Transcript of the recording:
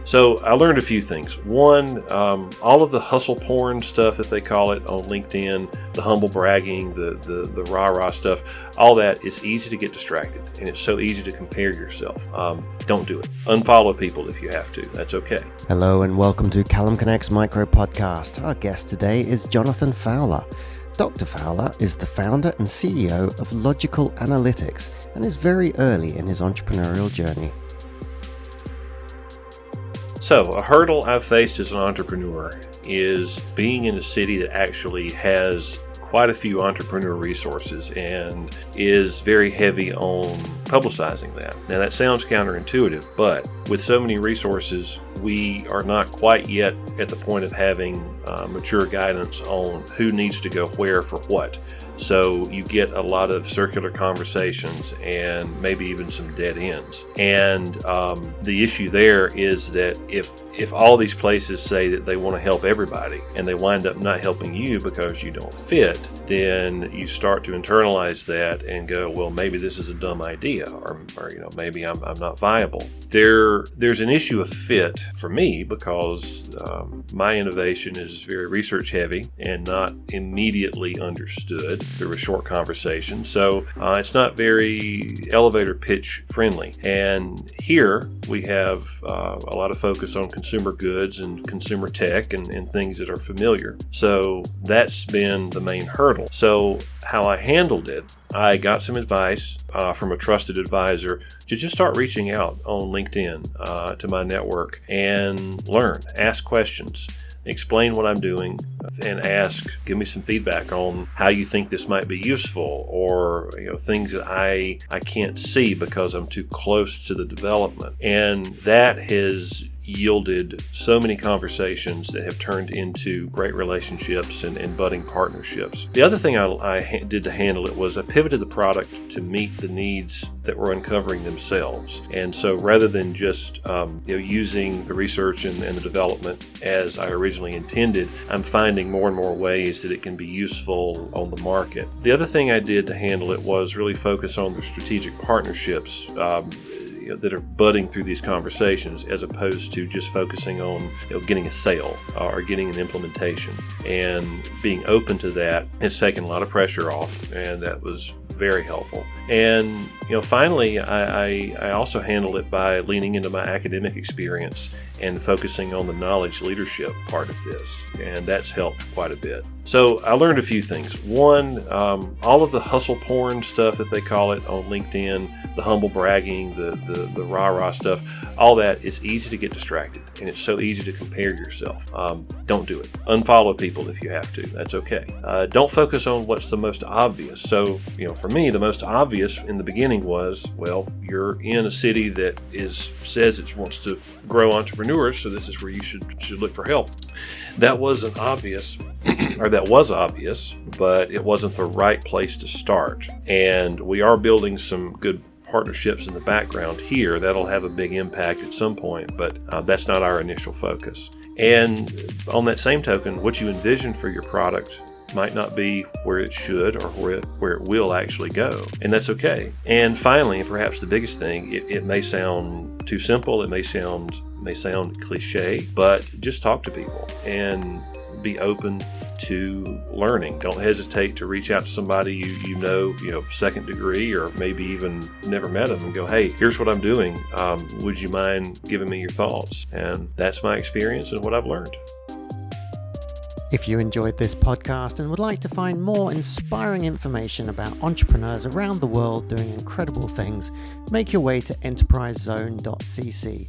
So I learned a few things. One, all of the hustle porn stuff that they call it on LinkedIn, the humble bragging, the rah-rah stuff, all that is easy to get distracted, and it's so easy to compare yourself. Don't do it. Unfollow people if you have to. That's okay. Hello and welcome to CallumConnects Micro-Podcast. Our guest today is Jonathan Fowler. Dr. Fowler is the founder and CEO of Logicle Analytics and is very early in his entrepreneurial journey. So, a hurdle I've faced as an entrepreneur is being in a city that actually has quite a few entrepreneur resources and is very heavy on publicizing that. Now, that sounds counterintuitive, but with so many resources, we are not quite yet at the point of having mature guidance on who needs to go where for what. So you get a lot of circular conversations and maybe even some dead ends. And the issue there is that if all these places say that they want to help everybody and they wind up not helping you because you don't fit, then you start to internalize that and go, well, maybe this is a dumb idea, or maybe I'm not viable. There's an issue of fit for me because my innovation is very research heavy and not immediately understood through a short conversation. So it's not very elevator pitch friendly. And here we have a lot of focus on consumer goods and consumer tech and things that are familiar. So that's been the main hurdle. So how I handled it, I got some advice from a trusted advisor to just start reaching out on LinkedIn to my network and learn, ask questions, explain what I'm doing, and give me some feedback on how you think this might be useful, or things that I can't see because I'm too close to the development. And that has yielded so many conversations that have turned into great relationships and budding partnerships. The other thing I did to handle it was I pivoted the product to meet the needs that were uncovering themselves. And so rather than just using the research and the development as I originally intended, I'm finding more and more ways that it can be useful on the market. The other thing I did to handle it was really focus on the strategic partnerships that are budding through these conversations, as opposed to just focusing on getting a sale or getting an implementation. And being open to that has taken a lot of pressure off, and that was very helpful. And finally, I also handle it by leaning into my academic experience and focusing on the knowledge leadership part of this, and that's helped quite a bit. So I learned a few things. One, all of the hustle porn stuff that they call it on LinkedIn, the humble bragging, the rah-rah stuff, all that is easy to get distracted, and it's so easy to compare yourself. Don't do it. Unfollow people if you have to. That's okay. Don't focus on what's the most obvious. So, for me, the most obvious in the beginning was, well, you're in a city that says it wants to grow entrepreneurs, so this is where you should look for help. That wasn't obvious, or that was obvious, but it wasn't the right place to start. And we are building some good partnerships in the background here that'll have a big impact at some point, but that's not our initial focus. And on that same token, what you envision for your product might not be where it should or where it will actually go, and that's okay. And finally, and perhaps the biggest thing, it may sound too simple, it may sound cliche, but just talk to people and be open to learning. Don't hesitate to reach out to somebody you know, second degree, or maybe even never met them, and go, hey, here's what I'm doing. Would you mind giving me your thoughts? And that's my experience and what I've learned. If you enjoyed this podcast and would like to find more inspiring information about entrepreneurs around the world doing incredible things, make your way to enterprisezone.cc.